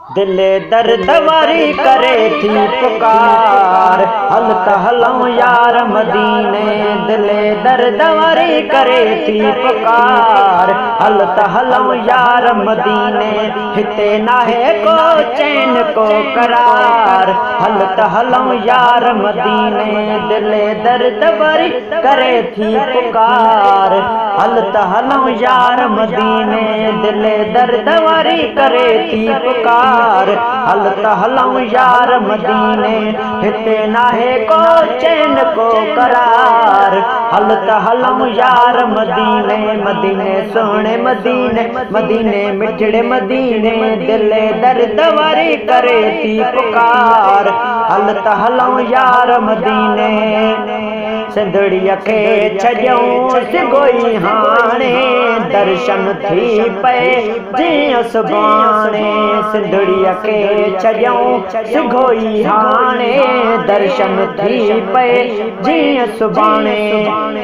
दिले दर्द वारी करे थी पुकार, हल तहलऊं यार मदीने। दिले दर्द वारी करे थी पुकार, हल तहलऊं यार मदीने। हिते नाहे को चैन को करार, हल तहलऊं यार मदीने। दिले दर्द वारी करे थी पुकार, हल तहलऊं यार मदीने। दिले दर्द वारी करे थी पुकार, हल तहलऊं यार मदीने। हिते नाहे को चैन को करार, हल तहलऊं यार मदीने। मदीने सोहणे मदीने, मदीने मिठड़े मदीने। दिले दर्द वारी करे थी पुकार, हल तहलऊं यार मदीने। सिंधड़ीअ खे छॾियऊं सिगोई हाणे, दर्शन थी पए जीअं सुभाणे। सिंधड़ीअ खे छॾियऊं सिगोई हाणे, दर्शन थी पए जीअं सुभाणे।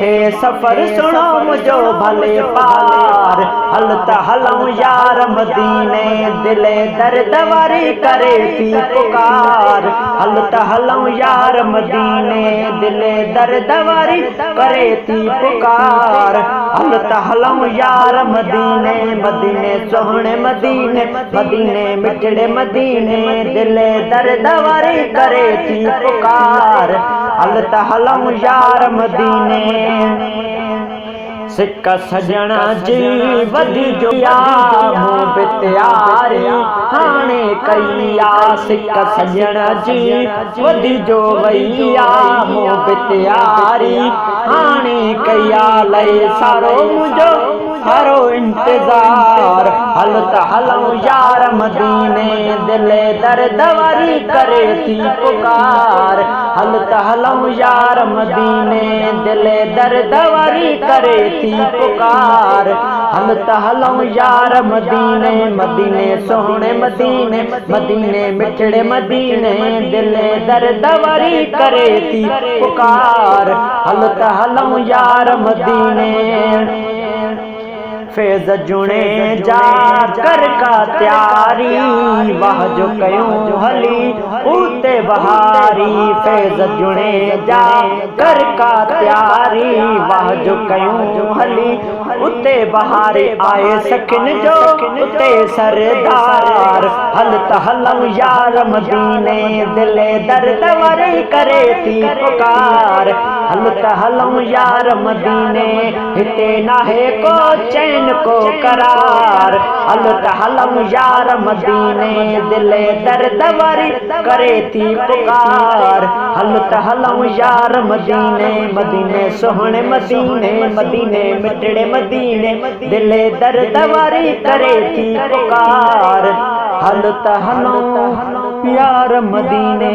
हे सफ़र सुणो मुंहिंजो भले पार, हल तहलऊं यार मदीने। दिले दर्द वारी करे थी पुकार, हल तहलऊं यार मदीने। दिले दर्द वारी करे थी पुकार, हल तहलऊं यार मदीने। मदीने सोहणे मदीने, मदीने मिठड़े मदीने। दिले दर्द वारी करे थी पुकार, हल तहलऊं यार मदीने। सिक सजण जी वधी जो मूं बि तयारी हाणे कई आ। सिक सजण जी वधी जो वई आ, मूं बि तयारी हाणे कई आ। लहे सारो मुंहिंजो सारो इंतज़ार, हल तहलऊं यार मदीने। दिले दर्द वारी करे थी पुकार, हल तहलऊं यार मदीने। दिले दर्द वारी करे थी पुकार, हल तहलऊं यार मदीने। मदीने सोहणे मदीने, मदीने मिठड़े मदीने। दिले दर्द वारी करे थी पुकार, हल तहलऊं यार मदीने। फैज़ जुणे जा कर का त्यारी, वाह जो कयूं हली उते बहारी। फैज़ जुणे जा कर का त्यारी, वाह जो कयूं हली उते बहारी। आए सखिन जो उते सरदार, हल तहलऊं यार मदीने। दिले दर्द वारी करे थी पुकार, हल तहलऊं यार मदीने। हिते नाहे को चैन को करार, हल तहलऊं यार मदीने। दिले दर्द वारी करे थी पुकार, हल तहलऊं यार मदीने। मदीने सोहणे मदीने, मदीने मिठड़े मदीने। दिले दर्द वारी करे थी पुकार, हल तहलऊं यार मदीने।